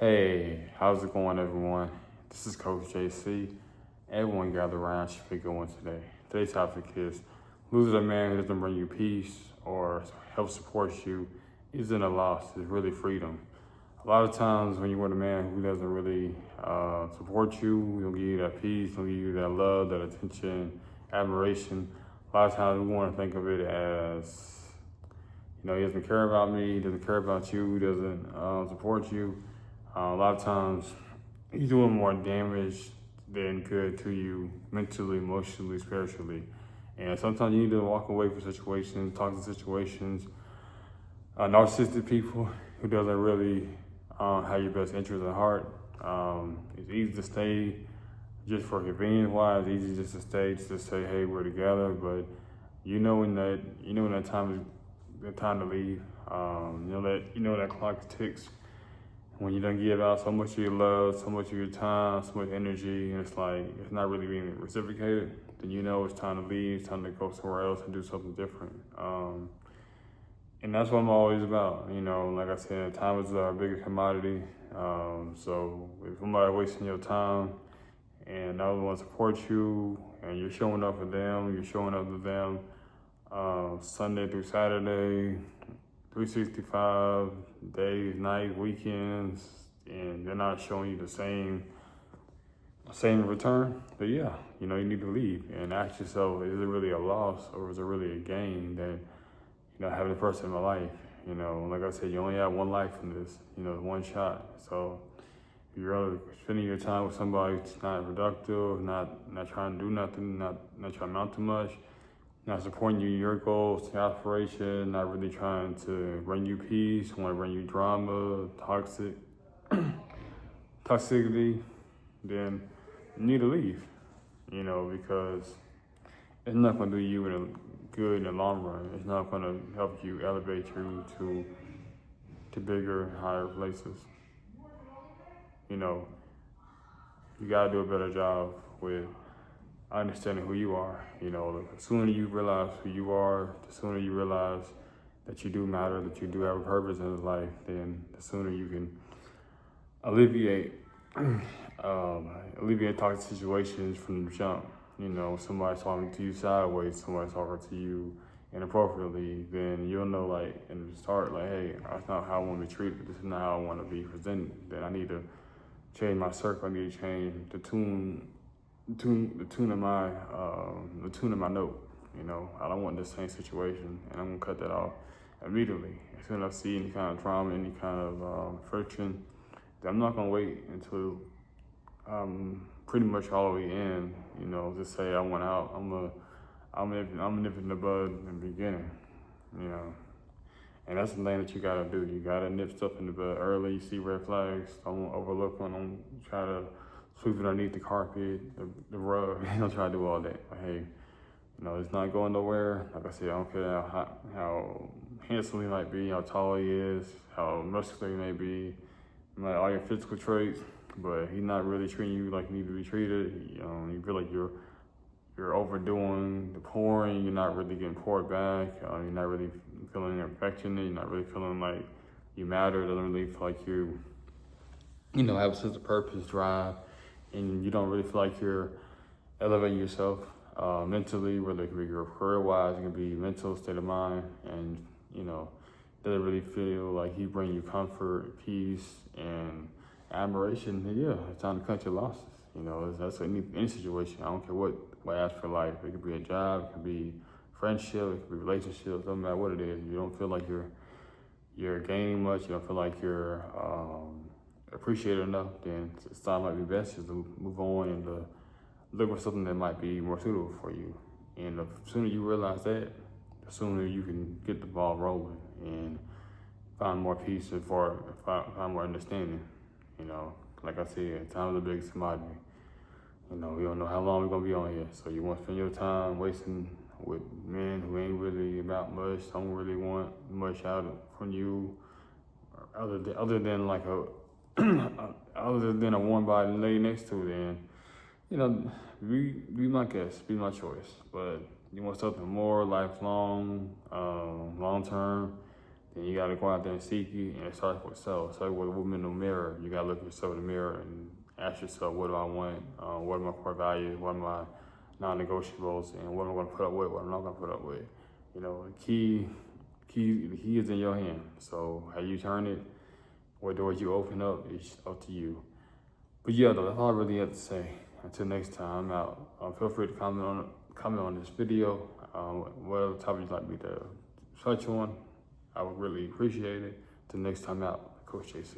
Hey, how's it going, everyone? This is Coach JC. Everyone gather around should be going today. Today's topic is losing a man who doesn't bring you peace or help support you isn't a loss, it's really freedom. A lot of times when you're with a man who doesn't really support you, who don't give you that peace, don't give you that love, that attention, admiration, a lot of times we want to think of it as, he doesn't care about me, he doesn't care about you, he doesn't support you. A lot of times he's doing more damage than good to you mentally, emotionally, spiritually. And sometimes you need to walk away from situations, toxic situations, narcissistic people who doesn't really have your best interest at heart. It's easy to stay just for convenience wise, easy just to stay, just to say, hey, we're together, but when that time is the time to leave. That clock ticks when you don't give out so much of your love, so much of your time, so much energy, and it's like it's not really being reciprocated, then it's time to leave, it's time to go somewhere else and do something different. And that's what I'm always about. Like I said, time is our biggest commodity. So if somebody wasting your time and no one supports you and you're showing up for them, you're showing up to them Sunday through Saturday, 365 days, nights, weekends, and they're not showing you the same return, but you need to leave and ask yourself, is it really a loss or is it really a gain that, having a person in my life? Like I said, you only have one life in this, one shot. So if you're spending your time with somebody who's not productive, not trying to do nothing, not trying to amount to much, not supporting you, your goals, your aspiration, not really trying to bring you peace, want to bring you drama, toxicity, then you need to leave, because it's not going to do you good in the long run. It's not going to help you elevate you to bigger, higher places. You got to do a better job with understanding who you are. The sooner you realize who you are, the sooner you realize that you do matter, that you do have a purpose in life, then the sooner you can alleviate toxic situations from the jump. Somebody's talking to you sideways, somebody's talking to you inappropriately, then you'll know, in the start, hey, that's not how I want to be treated, this is not how I want to be presented. Then I need to change my circle, I need to change the tune of my note. I don't want the same situation, and I'm gonna cut that off immediately. As soon as I see any kind of trauma, any kind of friction, then I'm not gonna wait until pretty much all the way in. Just say I want out. I'm nipping the bud in the beginning. And that's the thing that you gotta do. You gotta nip stuff in the bud early. You see red flags, don't overlook them. Don't try to sweep it underneath the carpet, the rug. Don't try to do all that. But hey, it's not going nowhere. Like I said, I don't care how handsome he might be, how tall he is, how muscular he may be, all your physical traits, but he's not really treating you like you need to be treated. You feel like you're overdoing the pouring, you're not really getting poured back, you're not really feeling affectionate, you're not really feeling like you matter, it doesn't really feel like you have a sense of purpose, drive, and you don't really feel like you're elevating yourself mentally, whether it could be your career-wise, it could be mental state of mind, and doesn't really feel like he bring you comfort, peace, and admiration, then it's time to cut your losses. That's any situation. I don't care what aspect of life. It could be a job, it could be friendship, it could be relationships, doesn't matter what it is. You don't feel like you're gaining much, you don't feel like you're appreciated enough, then it's time might be best just to move on and look for something that might be more suitable for you. And the sooner you realize that, the sooner you can get the ball rolling and find more peace and find more understanding. Like I said, time is the biggest commodity. We don't know how long we're gonna be on here, so you want to spend your time wasting with men who ain't really about much, don't really want much from you, other than like other than a warm body to lay next to, then be my guest, be my choice. But you want something more lifelong, long term, then you gotta go out there and seek it, and it starts with self. So with a woman in the mirror, you gotta look at yourself in the mirror and ask yourself, what do I want? What are my core values? What are my non-negotiables? And what am I gonna put up with? What am I not gonna put up with? You know, the key is in your hand. So how you turn it, what doors you open up, is up to you. But yeah, though, that's all I really have to say. Until next time, I'm out. Feel free to comment on this video. What other topic you'd like me to touch on, I would really appreciate it. Till next time out, Coach JC.